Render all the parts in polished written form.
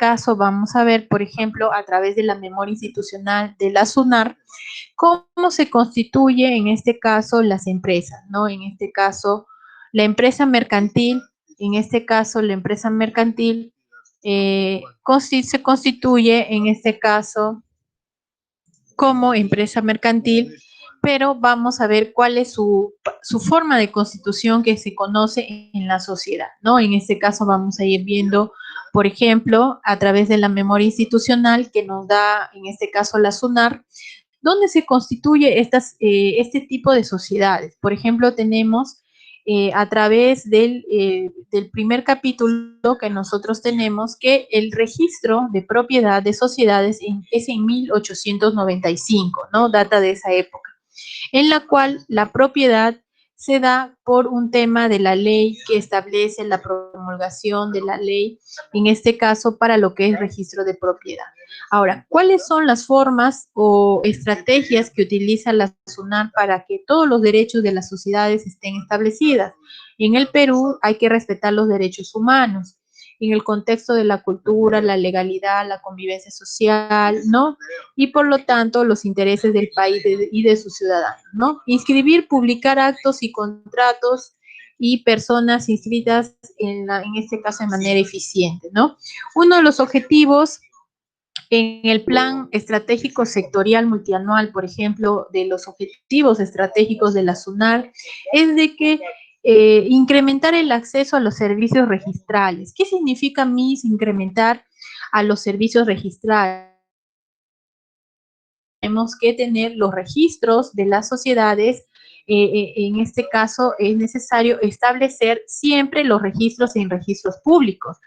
caso vamos a ver, por ejemplo, a través de la memoria institucional de la SUNAR, cómo se constituye en este caso las empresas, ¿no? En este caso, la empresa mercantil, se constituye en este caso como empresa mercantil, pero vamos a ver cuál es su forma de constitución que se conoce en la sociedad, ¿no? En este caso vamos a ir viendo, por ejemplo, a través de la memoria institucional que nos da, en este caso, la SUNAR, dónde se constituye este tipo de sociedades. Por ejemplo, tenemos a través del primer capítulo que nosotros tenemos que el registro de propiedad de sociedades es en 1895, ¿no? Data de esa época, en la cual la propiedad se da por un tema de la ley que establece la promulgación de la ley, en este caso para lo que es registro de propiedad. Ahora, ¿cuáles son las formas o estrategias que utiliza la SUNAR para que todos los derechos de las sociedades estén establecidas? En el Perú hay que respetar los derechos humanos en el contexto de la cultura, la legalidad, la convivencia social, ¿no? Y por lo tanto los intereses del país y de sus ciudadanos, ¿no? Inscribir, publicar actos y contratos y personas inscritas en este caso de manera eficiente, ¿no? Uno de los objetivos en el plan estratégico sectorial multianual, por ejemplo, de los objetivos estratégicos de la SUNAR, es de que incrementar el acceso a los servicios registrales. ¿Qué significa, Miss, incrementar a los servicios registrales? Tenemos que tener los registros de las sociedades. En este caso es necesario establecer siempre los registros en registros públicos.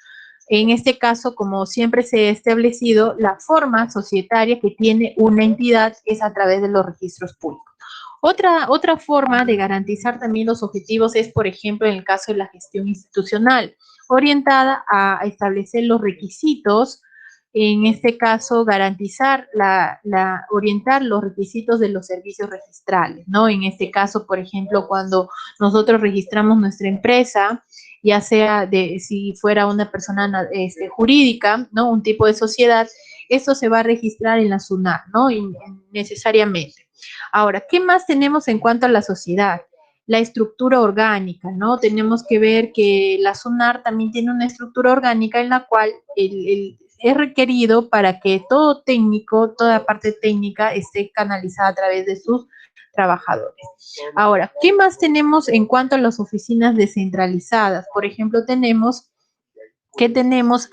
En este caso, como siempre se ha establecido, la forma societaria que tiene una entidad es a través de los registros públicos. Otra forma de garantizar también los objetivos es, por ejemplo, en el caso de la gestión institucional, orientada a establecer los requisitos, en este caso, garantizar orientar los requisitos de los servicios registrales, ¿no? En este caso, por ejemplo, cuando nosotros registramos nuestra empresa, ya sea si fuera una persona jurídica, ¿no? Un tipo de sociedad, esto se va a registrar en la SUNAR, ¿no? Necesariamente. Ahora, ¿qué más tenemos en cuanto a la sociedad? La estructura orgánica, ¿no? Tenemos que ver que la SUNAR también tiene una estructura orgánica en la cual es requerido para que todo técnico, toda parte técnica esté canalizada a través de sus trabajadores. Ahora, ¿qué más tenemos en cuanto a las oficinas descentralizadas? Por ejemplo, tenemos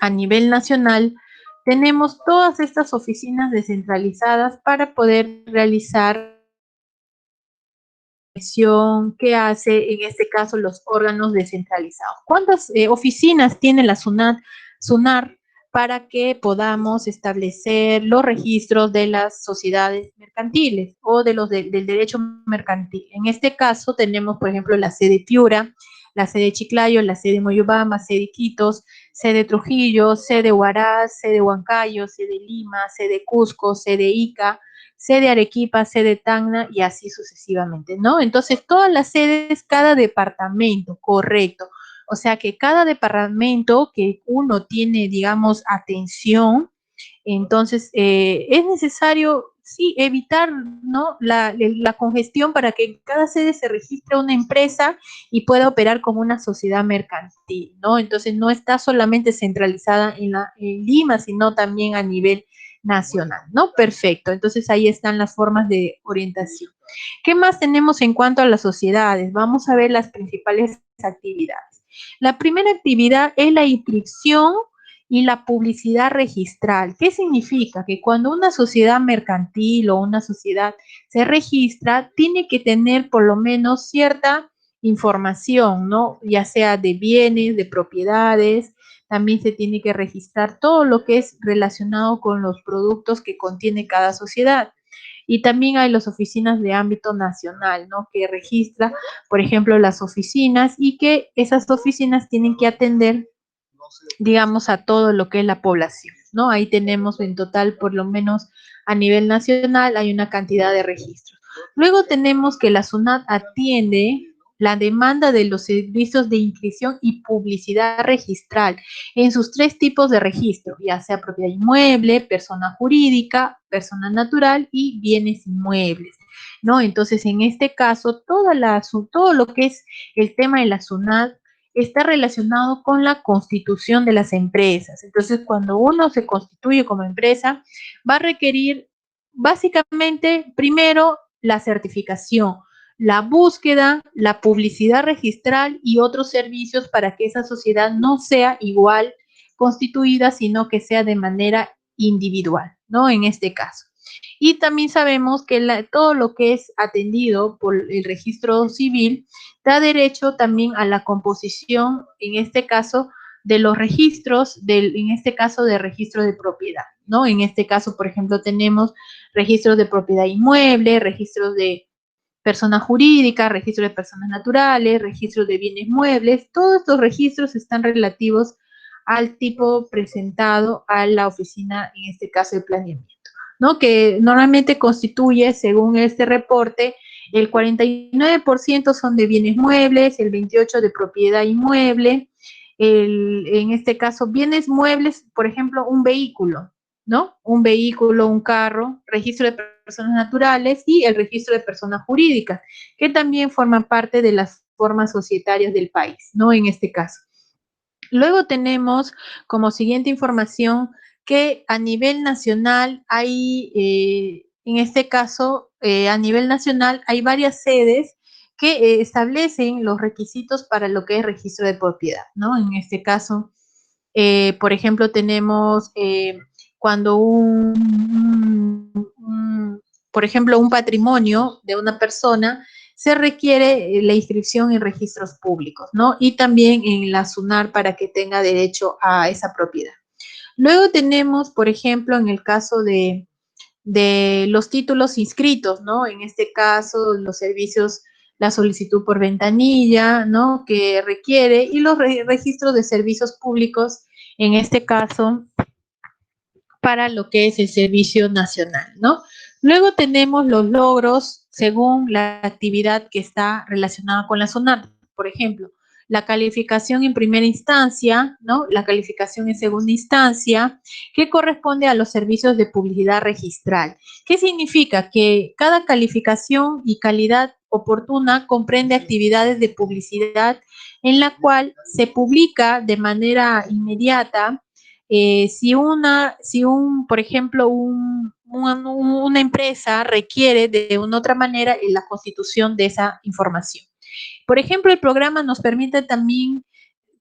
a nivel nacional, tenemos todas estas oficinas descentralizadas para poder realizar que hace en este caso los órganos descentralizados. ¿Cuántas oficinas tiene la SUNAR para que podamos establecer los registros de las sociedades mercantiles o del derecho mercantil? En este caso tenemos, por ejemplo, la sede Piura, la sede Chiclayo, la sede Moyobamba, sede Iquitos, sede Trujillo, sede Huaraz, sede Huancayo, sede Lima, sede Cusco, sede Ica, sede Arequipa, sede Tacna y así sucesivamente, ¿no? Entonces, todas las sedes, cada departamento, correcto. O sea que cada departamento que uno tiene, digamos, atención, entonces es necesario, sí, evitar, ¿no? La congestión para que en cada sede se registre una empresa y pueda operar como una sociedad mercantil, ¿no? Entonces no está solamente centralizada en Lima, sino también a nivel nacional, ¿no? Perfecto. Entonces ahí están las formas de orientación. ¿Qué más tenemos en cuanto a las sociedades? Vamos a ver las principales actividades. La primera actividad es la inscripción y la publicidad registral. ¿Qué significa? Que cuando una sociedad mercantil o una sociedad se registra, tiene que tener por lo menos cierta información, ¿no? Ya sea de bienes, de propiedades, también se tiene que registrar todo lo que es relacionado con los productos que contiene cada sociedad. Y también hay las oficinas de ámbito nacional, ¿no? Que registra, por ejemplo, las oficinas y que esas oficinas tienen que atender, digamos, a todo lo que es la población, ¿no? Ahí tenemos en total, por lo menos a nivel nacional, hay una cantidad de registros. Luego tenemos que la SUNAT atiende la demanda de los servicios de inscripción y publicidad registral en sus 3 tipos de registro, ya sea propiedad inmueble, persona jurídica, persona natural y bienes inmuebles, ¿no? Entonces, en este caso, todo lo que es el tema de la SUNAT está relacionado con la constitución de las empresas. Entonces, cuando uno se constituye como empresa, va a requerir básicamente, primero, la certificación, la búsqueda, la publicidad registral y otros servicios para que esa sociedad no sea igual constituida, sino que sea de manera individual, ¿no? En este caso. Y también sabemos que todo lo que es atendido por el registro civil da derecho también a la composición, en este caso, de los registros, en este caso de registro de propiedad, ¿no? En este caso, por ejemplo, tenemos registros de propiedad inmueble, registros de personas jurídicas, registros de personas naturales, registros de bienes muebles, todos estos registros están relativos al tipo presentado a la oficina, en este caso de planeamiento, ¿no? Que normalmente constituye, según este reporte, el 49% son de bienes muebles, el 28% de propiedad inmueble, en este caso, bienes muebles, por ejemplo, un vehículo, ¿no? Un vehículo, un carro, registro de personas naturales y el registro de personas jurídicas, que también forman parte de las formas societarias del país, ¿no? En este caso. Luego tenemos como siguiente información que a nivel nacional hay, en este caso, a nivel nacional hay varias sedes que establecen los requisitos para lo que es registro de propiedad, ¿no? En este caso, por ejemplo, tenemos cuando por ejemplo, un patrimonio de una persona se requiere la inscripción en registros públicos, ¿no? Y también en la SUNAR para que tenga derecho a esa propiedad. Luego tenemos, por ejemplo, en el caso de los títulos inscritos, ¿no? En este caso, los servicios, la solicitud por ventanilla, ¿no? Que requiere, y los registros de servicios públicos, en este caso, para lo que es el servicio nacional, ¿no? Luego tenemos los logros según la actividad que está relacionada con la SUNAT. Por ejemplo, la calificación en primera instancia, ¿no? La calificación en segunda instancia, que corresponde a los servicios de publicidad registral. ¿Qué significa? Que cada calificación y calidad oportuna comprende actividades de publicidad en la cual se publica de manera inmediata por ejemplo, una empresa requiere de una otra manera la constitución de esa información. Por ejemplo, el programa nos permite también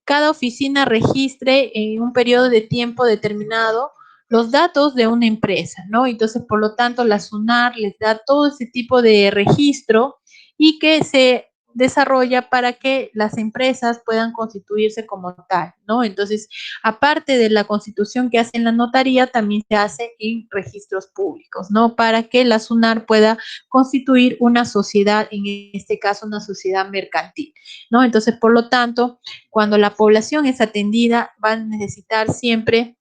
cada oficina registre en un periodo de tiempo determinado los datos de una empresa, ¿no? Entonces, por lo tanto, la SUNAR les da todo ese tipo de registro y que se desarrolla para que las empresas puedan constituirse como tal, ¿no? Entonces, aparte de la constitución que hace en la notaría, también se hace en registros públicos, ¿no? Para que la SUNAR pueda constituir una sociedad, en este caso una sociedad mercantil, ¿no? Entonces, por lo tanto, cuando la población es atendida, van a necesitar siempre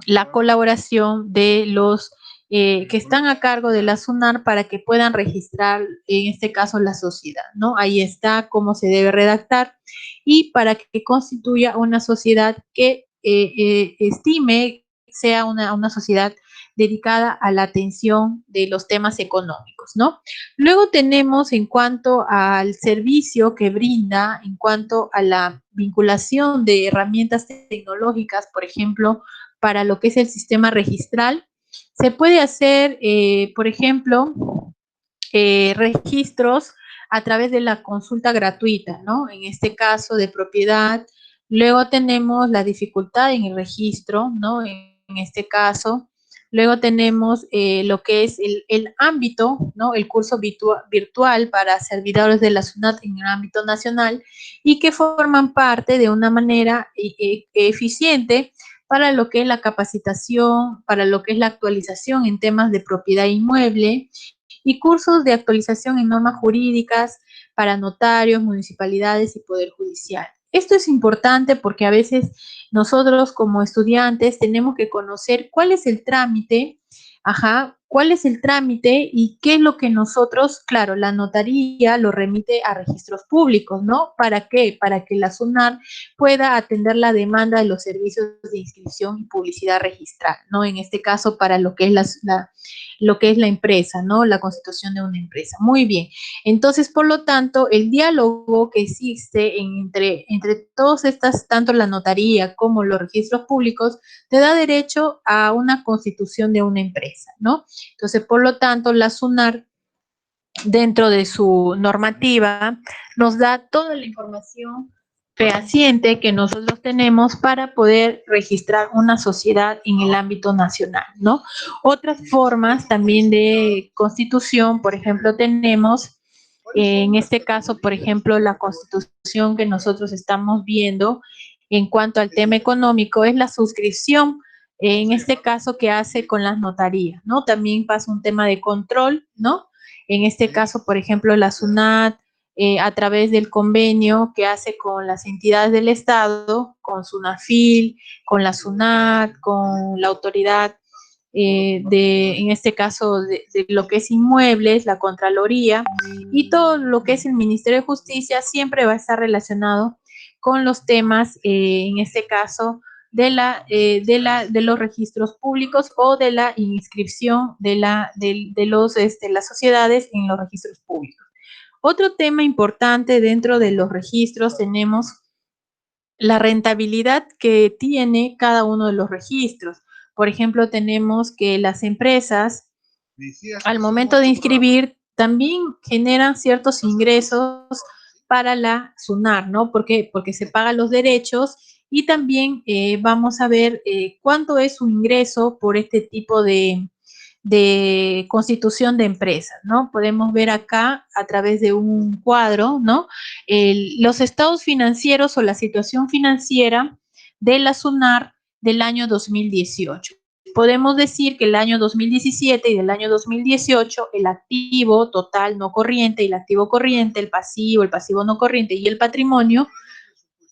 la colaboración de los que están a cargo de la SUNAR para que puedan registrar, en este caso, la sociedad, ¿no? Ahí está cómo se debe redactar y para que constituya una sociedad que estime sea una sociedad dedicada a la atención de los temas económicos, ¿no? Luego tenemos en cuanto al servicio que brinda, en cuanto a la vinculación de herramientas tecnológicas, por ejemplo, para lo que es el sistema registral, se puede hacer, por ejemplo, registros a través de la consulta gratuita, ¿no? En este caso de propiedad. Luego tenemos la dificultad en el registro, ¿no? En este caso. Luego tenemos lo que es el ámbito, ¿no? El curso virtual para servidores de la SUNAT en el ámbito nacional y que forman parte de una manera eficiente para lo que es la capacitación, para lo que es la actualización en temas de propiedad inmueble y cursos de actualización en normas jurídicas para notarios, municipalidades y poder judicial. Esto es importante porque a veces nosotros como estudiantes tenemos que conocer cuál es el trámite, cuál es el trámite y qué es lo que nosotros, claro, la notaría lo remite a registros públicos, ¿no? ¿Para qué? Para que la SUNAT pueda atender la demanda de los servicios de inscripción y publicidad registral, ¿no? En este caso, para lo que es lo que es la empresa, ¿no? La constitución de una empresa. Muy bien. Entonces, por lo tanto, el diálogo que existe entre todas estas, tanto la notaría como los registros públicos, te da derecho a una constitución de una empresa, ¿no? Entonces, por lo tanto, la SUNAT, dentro de su normativa, nos da toda la información fehaciente que nosotros tenemos para poder registrar una sociedad en el ámbito nacional, ¿no? Otras formas también de constitución, por ejemplo, tenemos, en este caso, por ejemplo, la constitución que nosotros estamos viendo en cuanto al tema económico es la suscripción, en este caso que hace con las notarías, ¿no? También pasa un tema de control, ¿no? En este caso, por ejemplo, la SUNAT, a través del convenio que hace con las entidades del Estado, con SUNAFIL, con la SUNAT, con la autoridad en este caso, de lo que es inmuebles, la Contraloría, y todo lo que es el Ministerio de Justicia siempre va a estar relacionado con los temas, en este caso, de los registros públicos o de la inscripción de las sociedades en los registros públicos. Otro tema importante dentro de los registros tenemos la rentabilidad que tiene cada uno de los registros. Por ejemplo, tenemos que las empresas, al momento de inscribir, también generan ciertos ingresos para la SUNAT, ¿no? ¿Por qué? Porque se pagan los derechos y también vamos a ver cuánto es su ingreso por este tipo de constitución de empresas, ¿no? Podemos ver acá a través de un cuadro, ¿no? Los estados financieros o la situación financiera de la SUNAT del año 2018. Podemos decir que el año 2017 y del año 2018 el activo total no corriente y el activo corriente, el pasivo no corriente y el patrimonio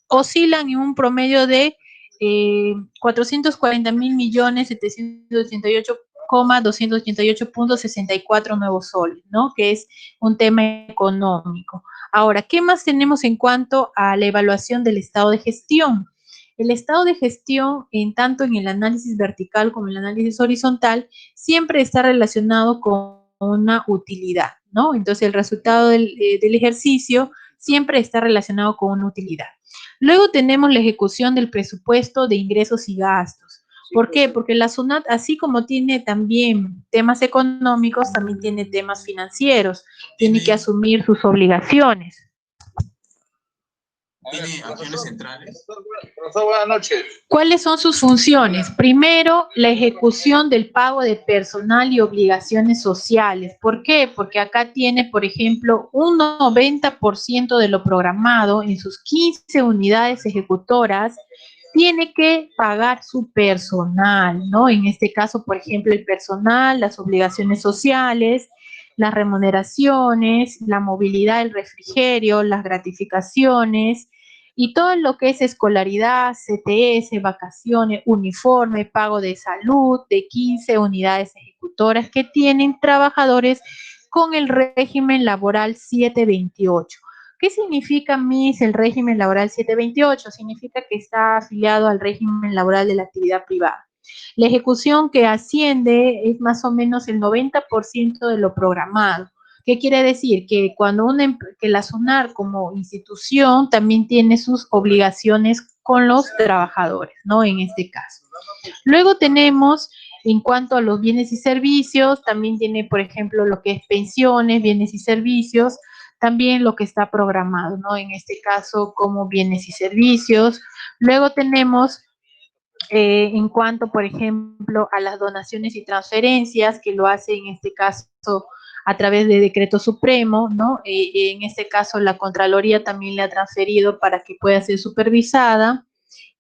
oscilan en un promedio de 440.788,288.64 nuevos soles, ¿no? Que es un tema económico. Ahora, ¿qué más tenemos en cuanto a la evaluación del estado de gestión? El estado de gestión, en tanto en el análisis vertical como en el análisis horizontal, siempre está relacionado con una utilidad, ¿no? Entonces, el resultado del ejercicio siempre está relacionado con una utilidad. Luego tenemos la ejecución del presupuesto de ingresos y gastos. ¿Por qué? Porque la SUNAT, así como tiene también temas económicos, también tiene temas financieros, tiene que asumir sus obligaciones. ¿Tiene acciones centrales? Profesor, buenas noches. ¿Cuáles son sus funciones? Primero, la ejecución del pago de personal y obligaciones sociales. ¿Por qué? Porque acá tiene, por ejemplo, un 90% de lo programado en sus 15 unidades ejecutoras, tiene que pagar su personal, ¿no? En este caso, por ejemplo, el personal, las obligaciones sociales, las remuneraciones, la movilidad, el refrigerio, las gratificaciones, y todo lo que es escolaridad, CTS, vacaciones, uniforme, pago de salud de 15 unidades ejecutoras que tienen trabajadores con el régimen laboral 728. ¿Qué significa, Miss, el régimen laboral 728? Significa que está afiliado al régimen laboral de la actividad privada. La ejecución que asciende es más o menos el 90% de lo programado. ¿Qué quiere decir? Que cuando que la SUNAT como institución también tiene sus obligaciones con los trabajadores, ¿no? En este caso. Luego tenemos, en cuanto a los bienes y servicios, también tiene, por ejemplo, lo que es pensiones, bienes y servicios, también lo que está programado, ¿no? En este caso, como bienes y servicios. Luego tenemos, en cuanto, por ejemplo, a las donaciones y transferencias, que lo hace en este caso a través de decreto supremo, ¿no? En este caso la Contraloría también le ha transferido para que pueda ser supervisada,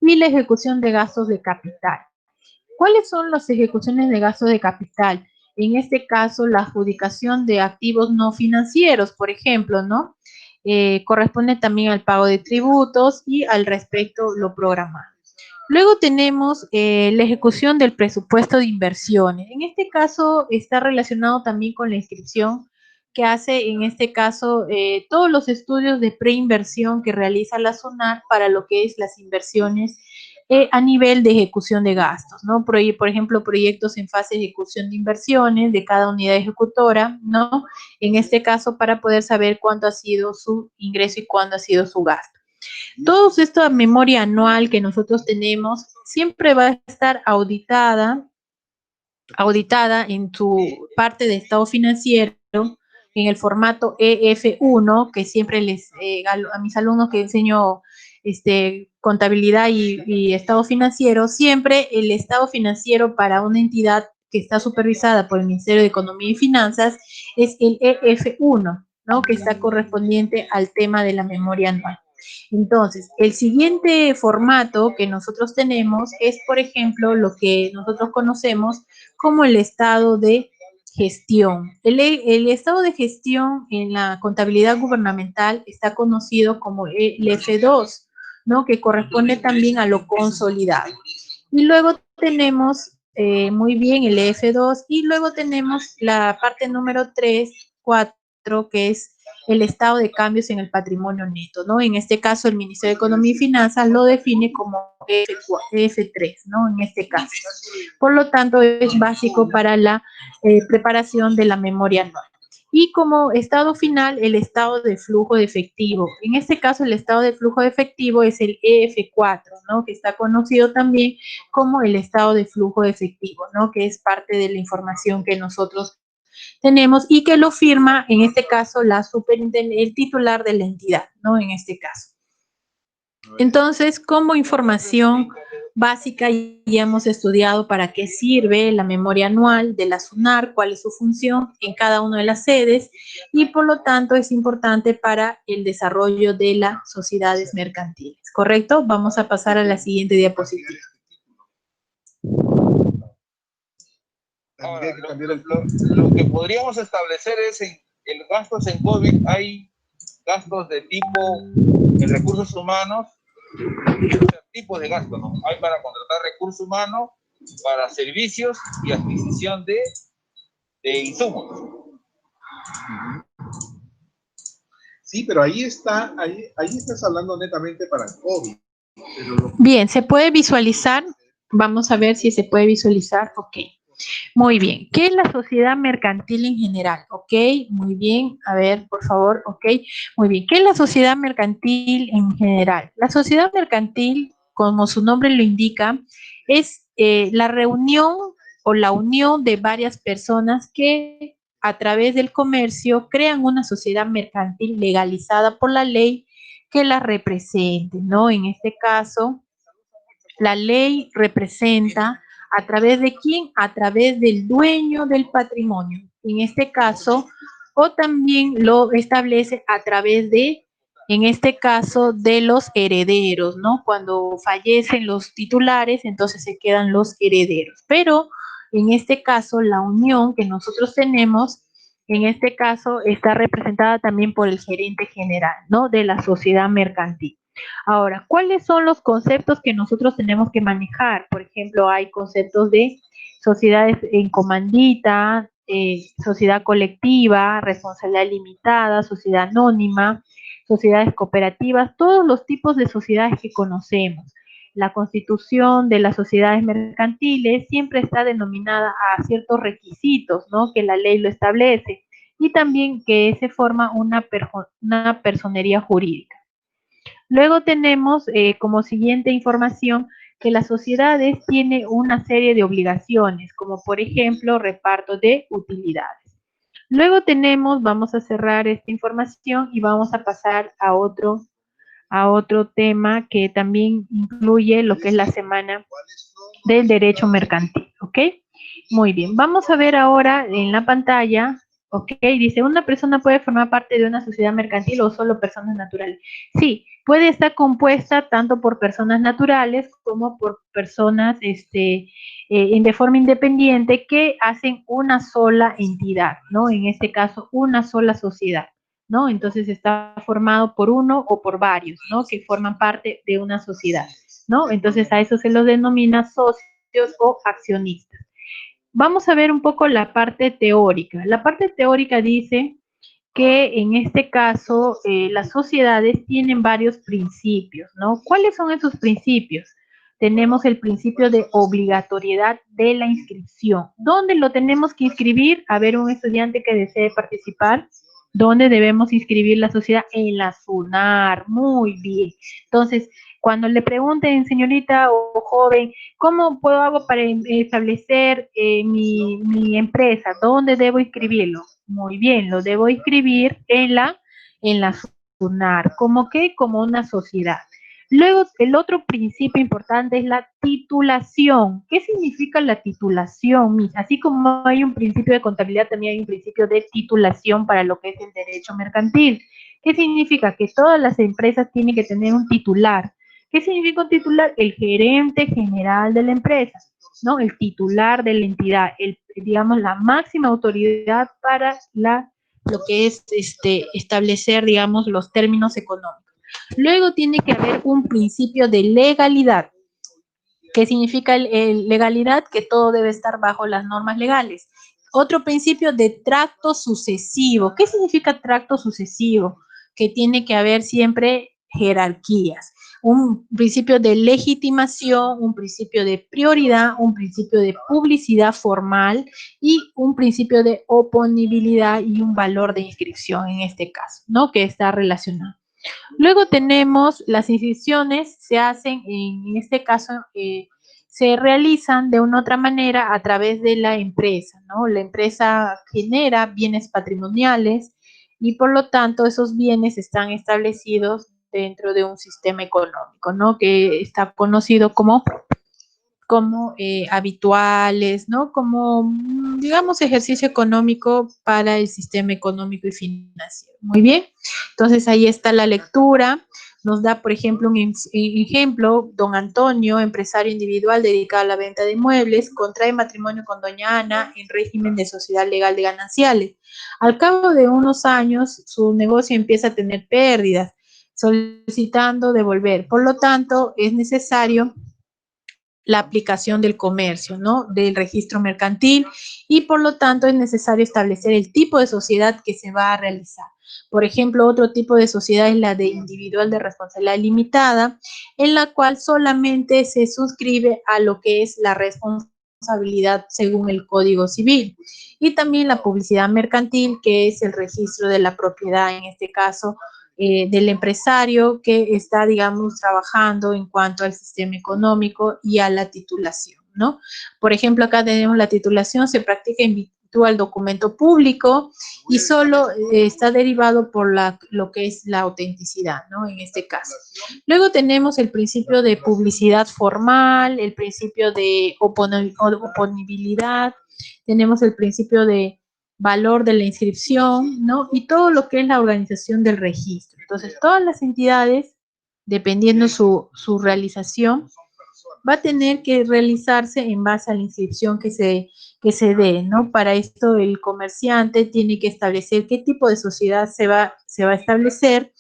y la ejecución de gastos de capital. ¿Cuáles son las ejecuciones de gastos de capital? En este caso, la adjudicación de activos no financieros, por ejemplo, ¿no? Corresponde también al pago de tributos y al respecto lo programado. Luego tenemos la ejecución del presupuesto de inversiones. En este caso está relacionado también con la inscripción que hace, en este caso, todos los estudios de preinversión que realiza la SUNAT para lo que es las inversiones a nivel de ejecución de gastos, ¿no? Por ejemplo, proyectos en fase de ejecución de inversiones de cada unidad ejecutora, ¿no? En este caso, para poder saber cuánto ha sido su ingreso y cuándo ha sido su gasto. Toda esta memoria anual que nosotros tenemos siempre va a estar auditada en su parte de estado financiero en el formato EF1, que siempre a mis alumnos que enseño contabilidad y estado financiero, siempre el estado financiero para una entidad que está supervisada por el Ministerio de Economía y Finanzas es el EF1, ¿no? Que está correspondiente al tema de la memoria anual. Entonces, el siguiente formato que nosotros tenemos es, por ejemplo, lo que nosotros conocemos como el estado de gestión. El estado de gestión en la contabilidad gubernamental está conocido como el F2, ¿no? Que corresponde también a lo consolidado. Y luego tenemos muy bien el F2 y luego tenemos la parte número 3, 4, que es el estado de cambios en el patrimonio neto, ¿no? En este caso, el Ministerio de Economía y Finanzas lo define como F3, ¿no? En este caso. Por lo tanto, es básico para la preparación de la memoria anual. Y como estado final, el estado de flujo de efectivo. En este caso, el estado de flujo de efectivo es el EF4, ¿no? Que está conocido también como el estado de flujo de efectivo, ¿no? Que es parte de la información que nosotros tenemos y que lo firma, en este caso, la superintendente, el titular de la entidad, ¿no? En este caso. Entonces, como información básica, ya hemos estudiado para qué sirve la memoria anual de la SUNAR, cuál es su función en cada una de las sedes y por lo tanto es importante para el desarrollo de las sociedades mercantiles, ¿correcto? Vamos a pasar a la siguiente diapositiva. Ahora, lo que podríamos establecer es en gastos en COVID, hay gastos de tipo en recursos humanos, tipos de gastos, ¿no? Hay para contratar recursos humanos, para servicios y adquisición de insumos. Sí, pero ahí estás hablando netamente para el COVID. Bien, ¿se puede visualizar? Vamos a ver si se puede visualizar. Ok. Muy bien. ¿Qué es la sociedad mercantil en general? Ok, muy bien. A ver, por favor. Ok, muy bien. ¿Qué es la sociedad mercantil en general? La sociedad mercantil, como su nombre lo indica, es la reunión o la unión de varias personas que a través del comercio crean una sociedad mercantil legalizada por la ley que la represente, ¿no? En este caso, la ley representa a través de quién, a través del dueño del patrimonio, en este caso, o también lo establece a través de, en este caso, de los herederos, ¿no? Cuando fallecen los titulares, entonces se quedan los herederos. Pero en este caso, la unión que nosotros tenemos, en este caso, está representada también por el gerente general, ¿no? De la sociedad mercantil. Ahora, ¿cuáles son los conceptos que nosotros tenemos que manejar? Por ejemplo, hay conceptos de sociedades en comandita, sociedad colectiva, responsabilidad limitada, sociedad anónima, sociedades cooperativas, todos los tipos de sociedades que conocemos. La constitución de las sociedades mercantiles siempre está denominada a ciertos requisitos, ¿no? Que la ley lo establece y también que se forma una personería jurídica. Luego tenemos como siguiente información que las sociedades tienen una serie de obligaciones, como por ejemplo reparto de utilidades. Luego tenemos, vamos a cerrar esta información y vamos a pasar a otro tema que también incluye lo que es la semana del derecho mercantil, ¿ok? Muy bien, vamos a ver ahora en la pantalla, ¿ok? Dice, ¿una persona puede formar parte de una sociedad mercantil o solo personas naturales? Sí, puede estar compuesta tanto por personas naturales como por personas de forma independiente que hacen una sola entidad, ¿no? En este caso, una sola sociedad, ¿no? Entonces está formado por uno o por varios, ¿no? Que forman parte de una sociedad, ¿no? Entonces a eso se los denomina socios o accionistas. Vamos a ver un poco la parte teórica. La parte teórica dice que en este caso las sociedades tienen varios principios, ¿no? ¿Cuáles son esos principios? Tenemos el principio de obligatoriedad de la inscripción. ¿Dónde lo tenemos que inscribir? A ver, un estudiante que desee participar, ¿dónde debemos inscribir la sociedad? En la SUNAR. Muy bien. Entonces, cuando le pregunten, señorita o joven, ¿cómo hago para establecer mi empresa? ¿Dónde debo inscribirlo? Muy bien, lo debo inscribir en la SUNAR. ¿Cómo qué? Como una sociedad. Luego, el otro principio importante es la titulación. ¿Qué significa la titulación, Miss? Así como hay un principio de contabilidad, también hay un principio de titulación para lo que es el derecho mercantil. ¿Qué significa? Que todas las empresas tienen que tener un titular. ¿Qué significa un titular? El gerente general de la empresa, ¿no? El titular de la entidad, digamos, la máxima autoridad para lo que es establecer, digamos, los términos económicos. Luego tiene que haber un principio de legalidad. ¿Qué significa legalidad? Que todo debe estar bajo las normas legales. Otro principio de tracto sucesivo. ¿Qué significa tracto sucesivo? Que tiene que haber siempre jerarquías. Un principio de legitimación, un principio de prioridad, un principio de publicidad formal y un principio de oponibilidad y un valor de inscripción en este caso, ¿no? Que está relacionado. Luego tenemos las inscripciones, se hacen, en este caso, se realizan de una otra manera a través de la empresa, ¿no? La empresa genera bienes patrimoniales y por lo tanto esos bienes están establecidos dentro de un sistema económico, ¿no? Que está conocido como habituales, ¿no? Como, digamos, ejercicio económico para el sistema económico y financiero. Muy bien. Entonces, ahí está la lectura. Nos da, por ejemplo, un ejemplo, don Antonio, empresario individual dedicado a la venta de muebles, contrae matrimonio con doña Ana en régimen de sociedad legal de gananciales. Al cabo de unos años, su negocio empieza a tener pérdidas, solicitando devolver. Por lo tanto, es necesario la aplicación del comercio, ¿no? Del registro mercantil y por lo tanto es necesario establecer el tipo de sociedad que se va a realizar. Por ejemplo, otro tipo de sociedad es la de individual de responsabilidad limitada, en la cual solamente se suscribe a lo que es la responsabilidad según el Código Civil. Y también la publicidad mercantil, que es el registro de la propiedad, en este caso, del empresario que está, digamos, trabajando en cuanto al sistema económico y a la titulación, ¿no? Por ejemplo, acá tenemos la titulación, se practica en virtud al documento público y solo está derivado por lo que es la autenticidad, ¿no? En este caso. Luego tenemos el principio de publicidad formal, el principio de oponibilidad, tenemos el principio de valor de la inscripción, ¿no? Y todo lo que es la organización del registro. Entonces, todas las entidades, dependiendo su realización, va a tener que realizarse en base a la inscripción que se dé, ¿no? Para esto el comerciante tiene que establecer qué tipo de sociedad se va a establecer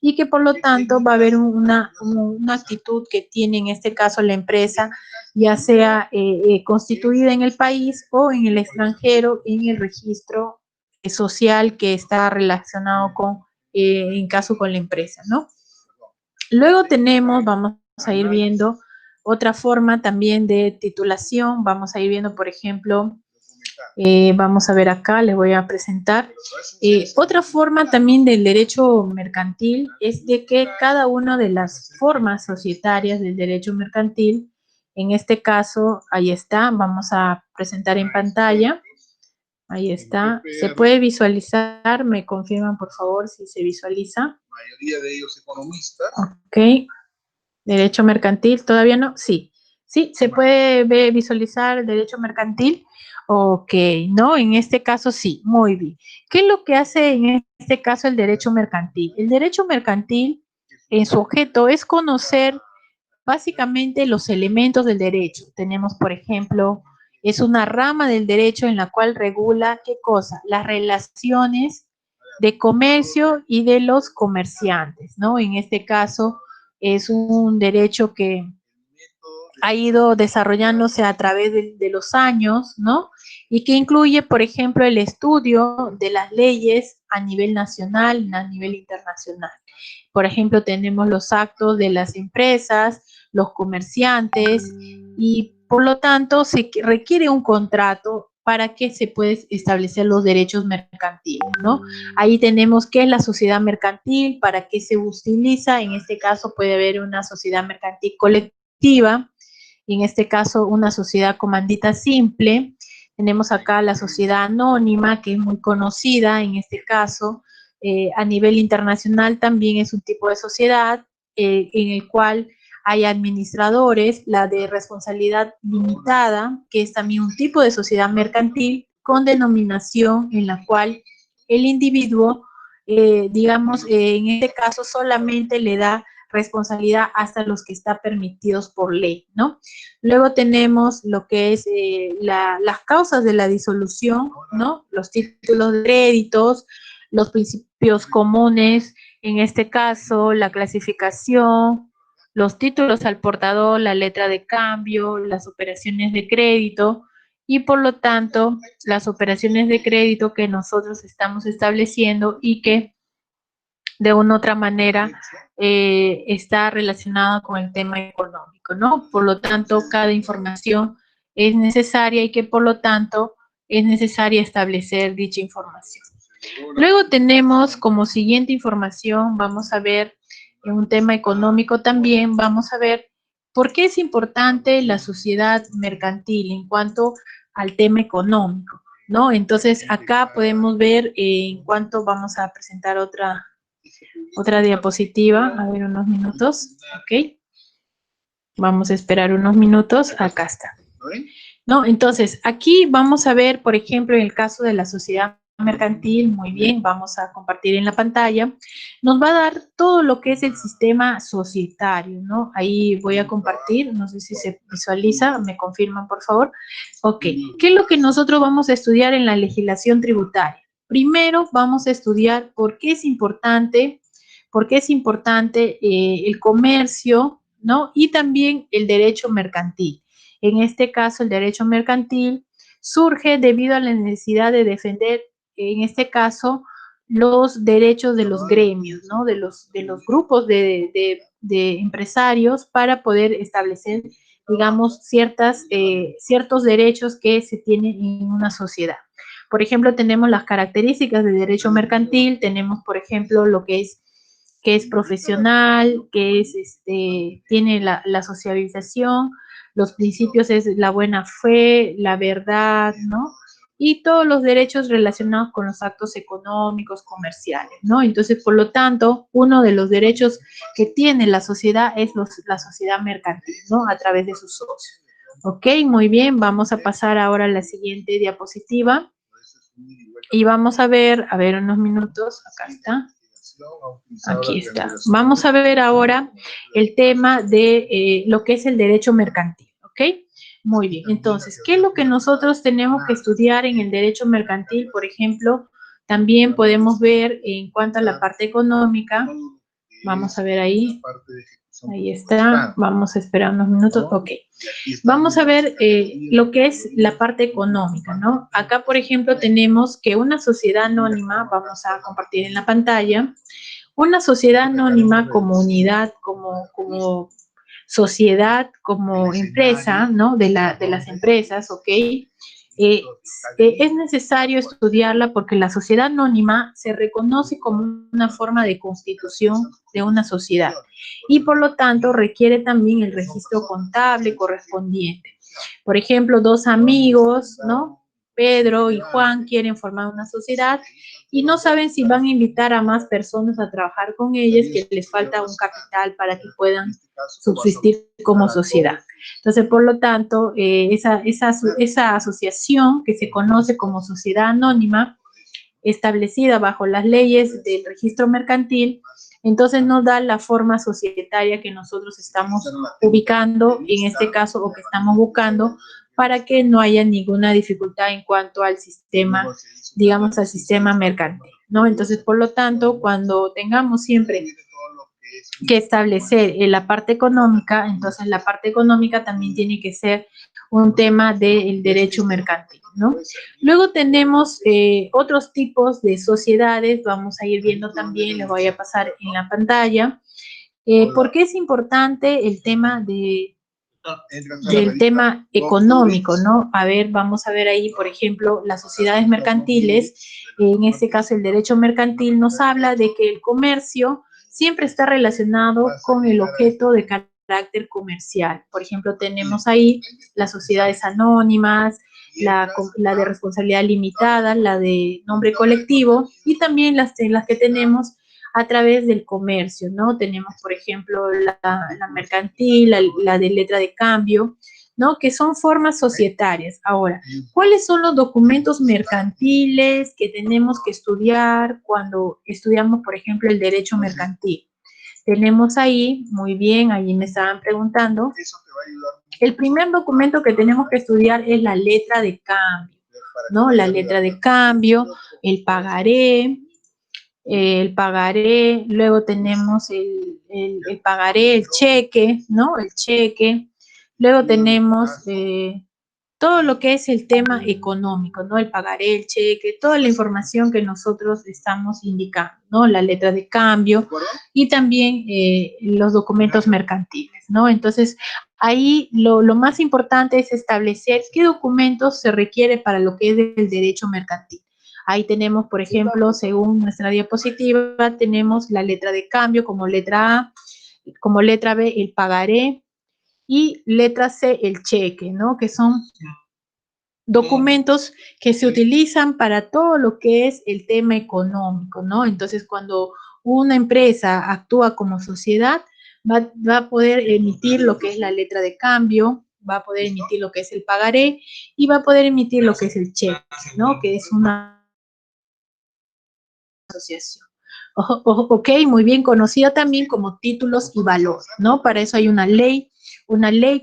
y que por lo tanto va a haber una actitud que tiene en este caso la empresa, ya sea constituida en el país o en el extranjero, en el registro social que está relacionado en caso con la empresa, ¿no? Luego vamos a ir viendo otra forma también de titulación, vamos a ir viendo, por ejemplo, vamos a ver acá, les voy a presentar. Otra forma también del derecho mercantil es de que cada una de las formas societarias del derecho mercantil, en este caso, ahí está, vamos a presentar en pantalla. Ahí está. ¿Se puede visualizar? Me confirman, por favor, si se visualiza. La mayoría de ellos economistas. Ok. Derecho mercantil, ¿todavía no? Sí. Sí, ¿se puede visualizar el derecho mercantil? Ok, ¿no? En este caso sí, muy bien. ¿Qué es lo que hace en este caso el derecho mercantil? El derecho mercantil, en su objeto, es conocer básicamente los elementos del derecho. Tenemos, por ejemplo, es una rama del derecho en la cual regula, ¿qué cosa? Las relaciones de comercio y de los comerciantes, ¿no? En este caso, es un derecho que ha ido desarrollándose a través de los años, ¿no? Y que incluye, por ejemplo, el estudio de las leyes a nivel nacional y a nivel internacional. Por ejemplo, tenemos los actos de las empresas, los comerciantes, y por lo tanto se requiere un contrato para que se puedan establecer los derechos mercantiles, ¿no? Ahí tenemos qué es la sociedad mercantil, para qué se utiliza. En este caso puede haber una sociedad mercantil colectiva, y en este caso una sociedad comandita simple. Tenemos acá la sociedad anónima, que es muy conocida en este caso. A nivel internacional también es un tipo de sociedad en el cual hay administradores, la de responsabilidad limitada, que es también un tipo de sociedad mercantil con denominación en la cual el individuo, digamos, en este caso solamente le da responsabilidad hasta los que están permitidos por ley, ¿no? Luego tenemos lo que es las causas de la disolución, ¿no? Los títulos de créditos, los principios comunes, en este caso, la clasificación, los títulos al portador, la letra de cambio, las operaciones de crédito, y por lo tanto, las operaciones de crédito que nosotros estamos estableciendo y que de una u otra manera está relacionada con el tema económico, ¿no? Por lo tanto, cada información es necesaria y que por lo tanto es necesaria establecer dicha información. Luego tenemos como siguiente información, vamos a ver en un tema económico también, vamos a ver por qué es importante la sociedad mercantil en cuanto al tema económico, ¿no? Entonces, acá podemos ver en cuanto vamos a presentar otra diapositiva, a ver unos minutos, ok. Vamos a esperar unos minutos, acá está. ¿No? Entonces, aquí vamos a ver, por ejemplo, en el caso de la sociedad mercantil, muy bien, vamos a compartir en la pantalla, nos va a dar todo lo que es el sistema societario, ¿no? Ahí voy a compartir, no sé si se visualiza, me confirman, por favor. Ok, ¿qué es lo que nosotros vamos a estudiar en la legislación tributaria? Primero, vamos a estudiar por qué es importante el comercio, ¿no? Y también el derecho mercantil. En este caso, el derecho mercantil surge debido a la necesidad de defender, en este caso, los derechos de los gremios, ¿no? De los grupos de empresarios para poder establecer, digamos, ciertos derechos que se tienen en una sociedad. Por ejemplo, tenemos las características del derecho mercantil, tenemos, por ejemplo, lo que es profesional, tiene la sociabilización, los principios es la buena fe, la verdad, ¿no? Y todos los derechos relacionados con los actos económicos, comerciales, ¿no? Entonces, por lo tanto, uno de los derechos que tiene la sociedad es la sociedad mercantil, ¿no? A través de sus socios. Ok, muy bien, vamos a pasar ahora a la siguiente diapositiva. Y vamos a ver unos minutos, acá está. Aquí está. Vamos a ver ahora el tema de lo que es el derecho mercantil, ¿ok? Muy bien. Entonces, ¿qué es lo que nosotros tenemos que estudiar en el derecho mercantil? Por ejemplo, también podemos ver en cuanto a la parte económica. Vamos a ver ahí. Ahí está. Vamos a esperar unos minutos. Ok. Vamos a ver lo que es la parte económica, ¿no? Acá, por ejemplo, tenemos que una sociedad anónima, vamos a compartir en la pantalla, una sociedad anónima como unidad, como sociedad, como empresa, ¿no? De las empresas, ¿ok? Es necesario estudiarla porque la sociedad anónima se reconoce como una forma de constitución de una sociedad y por lo tanto requiere también el registro contable correspondiente. Por ejemplo, dos amigos, ¿no? Pedro y Juan quieren formar una sociedad y no saben si van a invitar a más personas a trabajar con ellas, que les falta un capital para que puedan subsistir como sociedad. Entonces, por lo tanto, esa asociación que se conoce como sociedad anónima, establecida bajo las leyes del registro mercantil, entonces nos da la forma societaria que nosotros estamos ubicando, en este caso, o que estamos buscando, para que no haya ninguna dificultad en cuanto al sistema, digamos, al sistema mercantil, ¿no? Entonces, por lo tanto, cuando tengamos siempre que establecer en la parte económica, entonces la parte económica también tiene que ser un tema del derecho mercantil, ¿no? Luego tenemos otros tipos de sociedades, vamos a ir viendo también, les voy a pasar en la pantalla. ¿Por qué es importante el tema del tema económico, ¿no? A ver, vamos a ver ahí, por ejemplo, las sociedades mercantiles, en este caso el derecho mercantil nos habla de que el comercio siempre está relacionado con el objeto de carácter comercial. Por ejemplo, tenemos ahí las sociedades anónimas, la de responsabilidad limitada, la de nombre colectivo y también las que tenemos a través del comercio, ¿no? Tenemos, por ejemplo, la mercantil, la de letra de cambio, ¿no? Que son formas societarias. Ahora, ¿cuáles son los documentos mercantiles que tenemos que estudiar cuando estudiamos, por ejemplo, el derecho mercantil? Tenemos ahí, muy bien, ahí me estaban preguntando, el primer documento que tenemos que estudiar es la letra de cambio, ¿no? La letra de cambio, el pagaré, luego tenemos el pagaré, el cheque, ¿no? El cheque, luego tenemos todo lo que es el tema económico, ¿no? El pagaré, el cheque, toda la información que nosotros estamos indicando, ¿no? La letra de cambio y también los documentos mercantiles, ¿no? Entonces, ahí lo más importante es establecer qué documentos se requiere para lo que es el derecho mercantil. Ahí tenemos, por ejemplo, según nuestra diapositiva, tenemos la letra de cambio como letra A, como letra B, el pagaré, y letra C, el cheque, ¿no? Que son documentos que se utilizan para todo lo que es el tema económico, ¿no? Entonces, cuando una empresa actúa como sociedad, va a poder emitir lo que es la letra de cambio, va a poder emitir lo que es el pagaré y va a poder emitir lo que es el cheque, ¿no? Que es una asociación. Ok, muy bien conocida también como títulos y valores, ¿no? Para eso hay una ley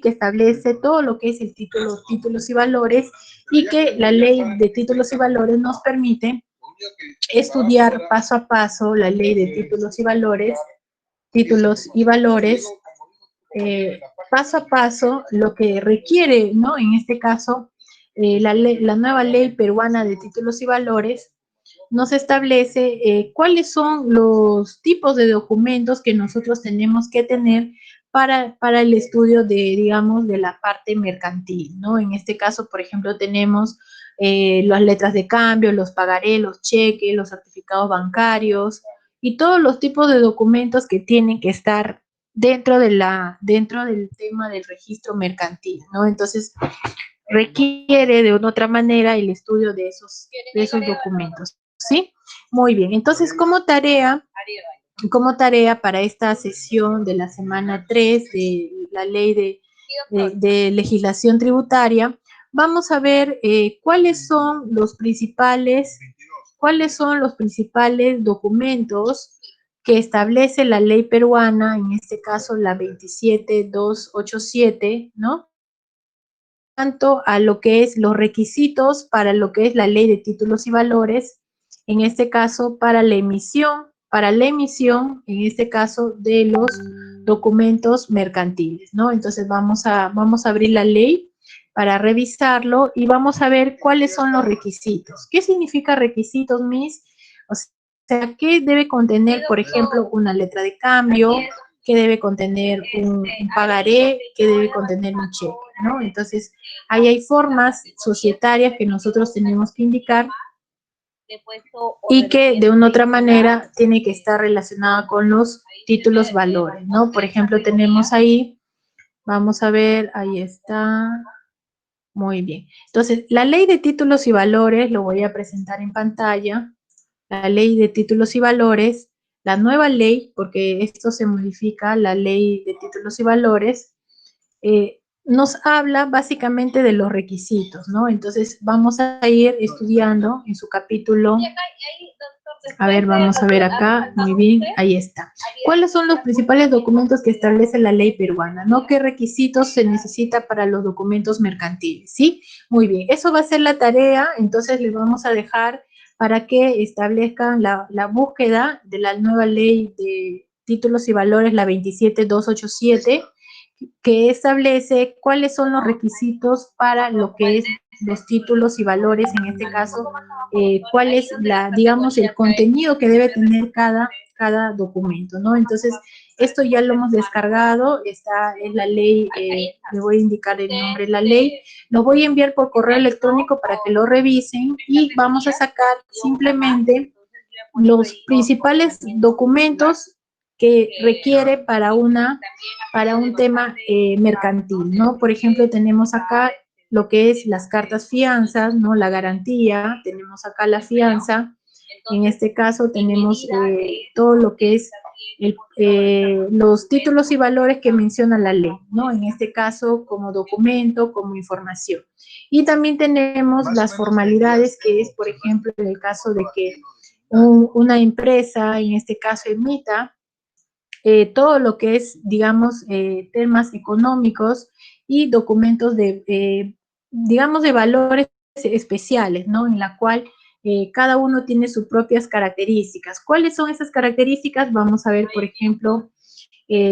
que establece todo lo que es el títulos y valores, y que la ley de títulos y valores nos permite estudiar paso a paso la ley de títulos y valores, paso a paso lo que requiere, ¿no? En este caso, la nueva ley peruana de títulos y valores nos establece cuáles son los tipos de documentos que nosotros tenemos que tener para el estudio de, digamos, de la parte mercantil, ¿no? En este caso, por ejemplo, tenemos las letras de cambio, los pagarés, los cheques, los certificados bancarios y todos los tipos de documentos que tienen que estar dentro del tema del registro mercantil, ¿no? Entonces, requiere de una otra manera el estudio de esos documentos, ¿sí? Muy bien, entonces como tarea para esta sesión de la semana 3 de la ley de legislación tributaria, vamos a ver cuáles son los principales documentos que establece la ley peruana, en este caso la 27287, ¿no? Tanto a lo que es los requisitos para lo que es la ley de títulos y valores, en este caso para la emisión, en este caso de los documentos mercantiles, ¿no? Entonces vamos a abrir la ley para revisarlo y vamos a ver cuáles son los requisitos. ¿Qué significa requisitos, Miss? O sea, ¿qué debe contener, por ejemplo, una letra de cambio? ¿Qué debe contener un pagaré? ¿Qué debe contener un cheque? ¿No? Entonces, ahí hay formas societarias que nosotros tenemos que indicar y que de una otra manera tiene que estar relacionada con los títulos valores, ¿no? Por ejemplo, tenemos ahí, vamos a ver, ahí está, muy bien. Entonces, la ley de títulos y valores, lo voy a presentar en pantalla, la ley de títulos y valores, la nueva ley, porque esto se modifica, la ley de títulos y valores, nos habla básicamente de los requisitos, ¿no? Entonces vamos a ir estudiando en su capítulo, a ver, vamos a ver acá, muy bien, ahí está. ¿Cuáles son los principales documentos que establece la ley peruana, ¿no? ¿Qué requisitos se necesita para los documentos mercantiles, sí? Muy bien, eso va a ser la tarea, entonces les vamos a dejar para que establezcan la búsqueda de la nueva ley de títulos y valores, la 27287, que establece cuáles son los requisitos para lo que es los títulos y valores, en este caso, cuál es digamos, el contenido que debe tener cada documento, ¿no? Entonces, esto ya lo hemos descargado, está en la ley, le voy a indicar el nombre de la ley, lo voy a enviar por correo electrónico para que lo revisen y vamos a sacar simplemente los principales documentos que requiere para un tema mercantil, ¿no? Por ejemplo, tenemos acá lo que es las cartas fianzas, ¿no? La garantía, tenemos acá la fianza, en este caso tenemos todo lo que es los títulos y valores que menciona la ley, ¿no? En este caso, como documento, como información. Y también tenemos las formalidades, que es, por ejemplo, en el caso de que una empresa, en este caso emita, todo lo que es, digamos, temas económicos y documentos digamos, de valores especiales, ¿no? En la cual cada uno tiene sus propias características. ¿Cuáles son esas características? Vamos a ver, por ejemplo,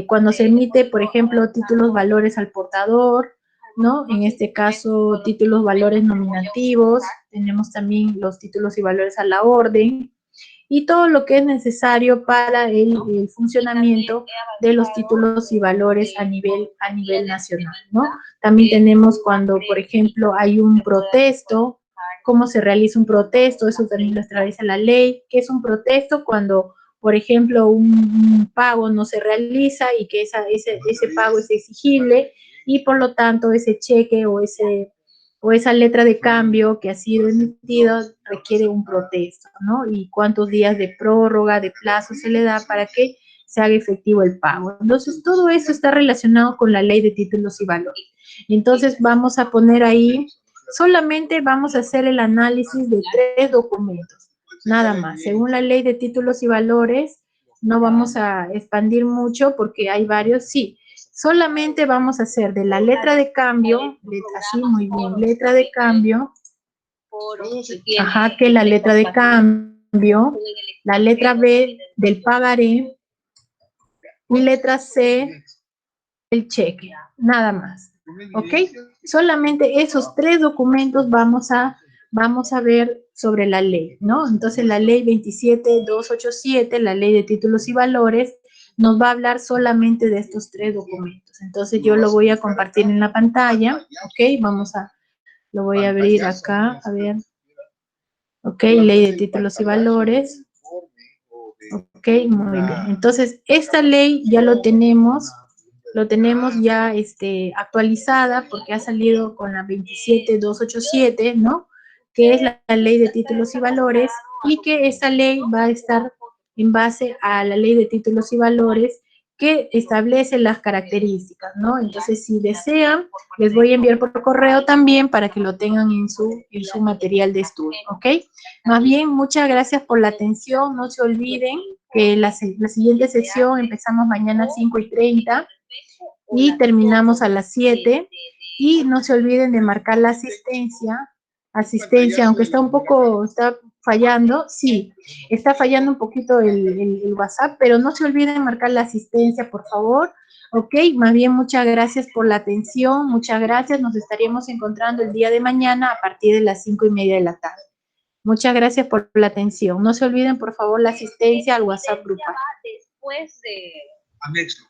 cuando se emite, por ejemplo, títulos valores al portador, ¿no? En este caso, títulos valores nominativos, tenemos también los títulos y valores a la orden, y todo lo que es necesario para el funcionamiento de los títulos y valores a nivel nacional, ¿no? También tenemos cuando, por ejemplo, hay un protesto, cómo se realiza un protesto, eso también lo establece la ley. ¿Qué es un protesto? Cuando, por ejemplo, un pago no se realiza y que ese pago es exigible y por lo tanto ese cheque o esa letra de cambio que ha sido emitida requiere un protesto, ¿no? Y cuántos días de prórroga, de plazo se le da para que se haga efectivo el pago. Entonces, todo eso está relacionado con la ley de títulos y valores. Entonces, vamos a poner ahí, solamente vamos a hacer el análisis de 3 documentos, nada más. Según la ley de títulos y valores, no vamos a expandir mucho porque hay varios, sí. Solamente vamos a hacer de la letra de cambio, así muy bien, letra de cambio, que la letra de cambio, la letra B del pagaré y letra C el cheque, nada más, ¿ok? Solamente esos 3 documentos vamos a ver sobre la ley, ¿no? Entonces la ley 27287, la ley de títulos y valores, nos va a hablar solamente de estos 3 documentos. Entonces yo lo voy a compartir en la pantalla, ¿ok? Lo voy a abrir acá, a ver. Ok, ley de títulos y valores. Ok, muy bien. Entonces, esta ley ya lo tenemos ya actualizada porque ha salido con la 27287, ¿no? Que es la ley de títulos y valores, y que esa ley va a estar en base a la ley de títulos y valores que establece las características, ¿no? Entonces, si desean, les voy a enviar por correo también para que lo tengan en su material de estudio, ¿ok? Más bien, muchas gracias por la atención. No se olviden que la siguiente sesión empezamos mañana 5:30 y terminamos a las 7. Y no se olviden de marcar la asistencia, aunque está fallando, sí, está fallando un poquito el WhatsApp, pero no se olviden de marcar la asistencia, por favor, ok. Más bien, muchas gracias por la atención, muchas gracias, nos estaríamos encontrando el día de mañana a partir de las 5:30 de la tarde. Muchas gracias por la atención. No se olviden, por favor, la asistencia al WhatsApp grupal. Anexo.